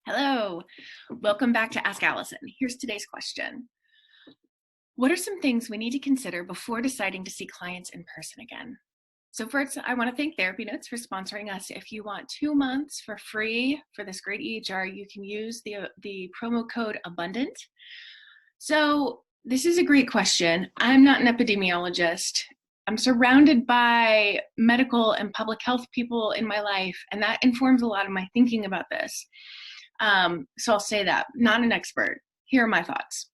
Hello, welcome back to Ask Allison. Here's today's question. What are some things we need to consider before deciding to see clients in person again? So first, I want to thank Therapy Notes for sponsoring us. If you want 2 months for free for this great EHR, you can use the promo code ABUNDANT. So this is a great question. I'm not an epidemiologist. I'm surrounded by medical and public health people in my life, and that informs a lot of my thinking about this. So I'll say that, not an expert. Here are my thoughts.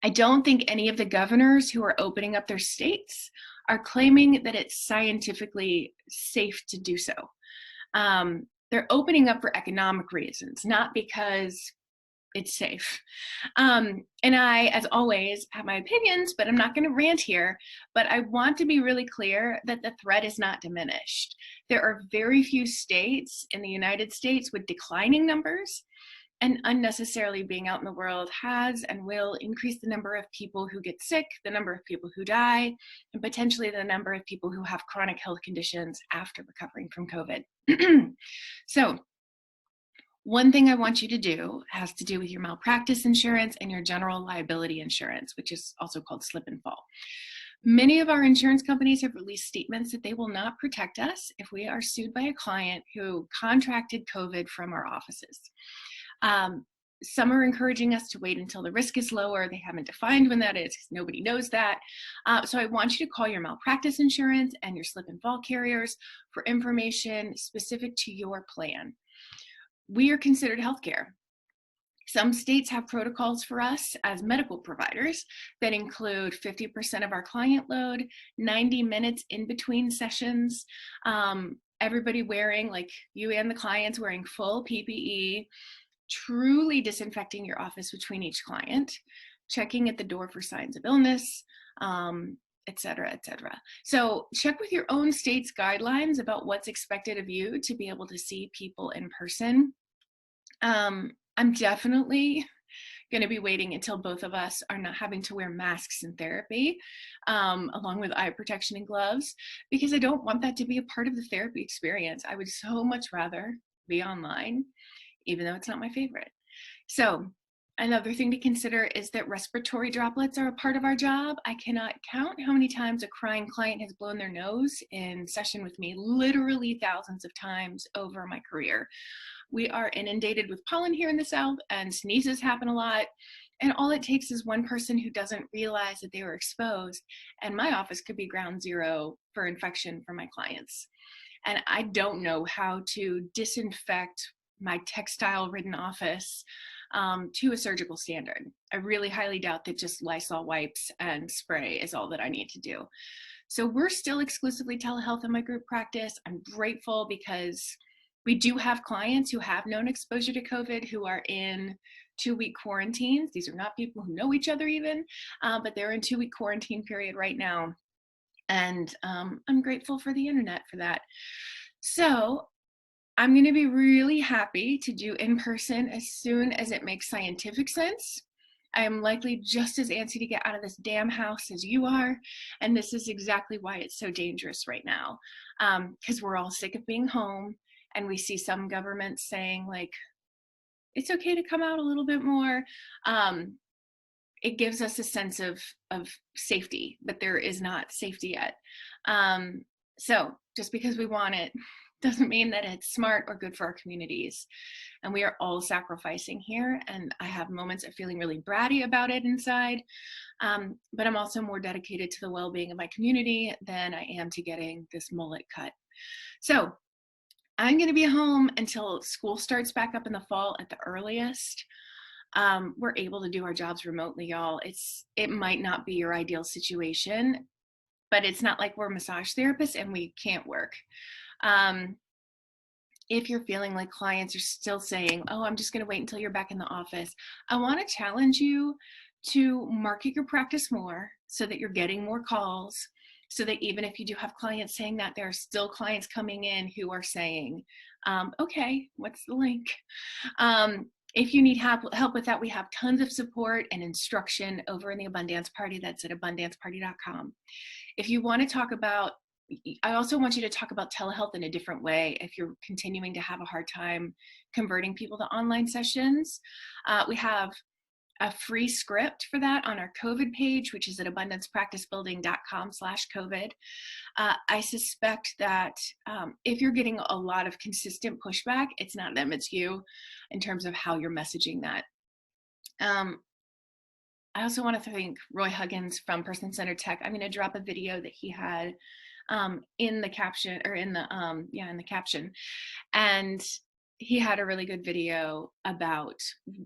I don't think any of the governors who are opening up their states are claiming that it's scientifically safe to do so. They're opening up for economic reasons, not because it's safe. And I, as always, have my opinions, but I'm not going to rant here. But I want to be really clear that the threat is not diminished. There are very few states in the United States with declining numbers, and unnecessarily being out in the world has and will increase the number of people who get sick, the number of people who die, and potentially the number of people who have chronic health conditions after recovering from COVID. So, one thing I want you to do has to do with your malpractice insurance and your general liability insurance, which is also called slip and fall. Many of our insurance companies have released statements that they will not protect us if we are sued by a client who contracted COVID from our offices. Some are encouraging us to wait until the risk is lower. They haven't defined when that is because nobody knows that. So I want you to call your malpractice insurance and your slip and fall carriers for information specific to your plan. We are considered healthcare. Some states have protocols for us as medical providers that include 50% of our client load, 90 minutes in between sessions, everybody wearing, like you and the clients, wearing full PPE, truly disinfecting your office between each client, checking at the door for signs of illness, et cetera, et cetera. So check with your own state's guidelines about what's expected of you to be able to see people in person. I'm definitely going to be waiting until both of us are not having to wear masks in therapy, along with eye protection and gloves, because I don't want that to be a part of the therapy experience. I would so much rather be online, even though it's not my favorite. So another thing to consider is that respiratory droplets are a part of our job. I cannot count how many times a crying client has blown their nose in session with me, literally thousands of times over my career. We are inundated with pollen here in the South, and sneezes happen a lot. And all it takes is one person who doesn't realize that they were exposed, and my office could be ground zero for infection for my clients. And I don't know how to disinfect my textile-ridden office to a surgical standard. I really highly doubt that just Lysol wipes and spray is all that I need to do. So we're still exclusively telehealth in my group practice. I'm grateful because we do have clients who have known exposure to COVID who are in 2-week quarantines. These are not people who know each other even, but they're in 2-week quarantine period right now. And I'm grateful for the internet for that. So I'm going to be really happy to do in person as soon as it makes scientific sense. I am likely just as antsy to get out of this damn house as you are. And this is exactly why it's so dangerous right now. Because we're all sick of being home. And we see some governments saying, like, it's okay to come out a little bit more. It gives us a sense of safety, but there is not safety yet. So just because we want it doesn't mean that it's smart or good for our communities. And we are all sacrificing here. And I have moments of feeling really bratty about it inside. But I'm also more dedicated to the well-being of my community than I am to getting this mullet cut. So I'm going to be home until school starts back up in the fall at the earliest. We're able to do our jobs remotely, y'all. It might not be your ideal situation, but it's not like we're massage therapists and we can't work. If you're feeling like clients are still saying, oh, I'm just going to wait until you're back in the office, I want to challenge you to market your practice more so that you're getting more calls, so that even if you do have clients saying that, there are still clients coming in who are saying, okay, what's the link? If you need help with that, we have tons of support and instruction over in the Abundance Party. That's at abundanceparty.com. If you want to talk about I also want you to talk about telehealth in a different way if you're continuing to have a hard time converting people to online sessions. We have a free script for that on our COVID page, which is at abundancepracticebuilding.com/COVID. I suspect that if you're getting a lot of consistent pushback, it's not them, it's you in terms of how you're messaging that. I also want to thank Roy Huggins from Person Centered Tech. I'm going to drop a video that he had in the caption, or in the in the caption, and he had a really good video about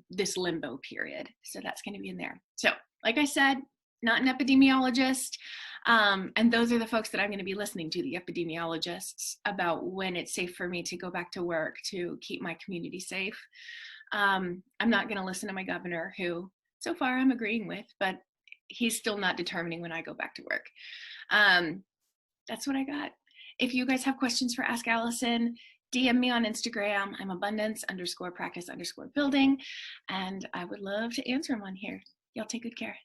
this limbo period. So that's going to be in there. So like I said, not an epidemiologist. And those are the folks that I'm going to be listening to, the epidemiologists, about when it's safe for me to go back to work to keep my community safe. I'm not going to listen to my governor, who so far I'm agreeing with, but he's still not determining when I go back to work. That's what I got. If you guys have questions for Ask Allison, DM me on Instagram. I'm abundance_practice_building, and I would love to answer them on here. Y'all take good care.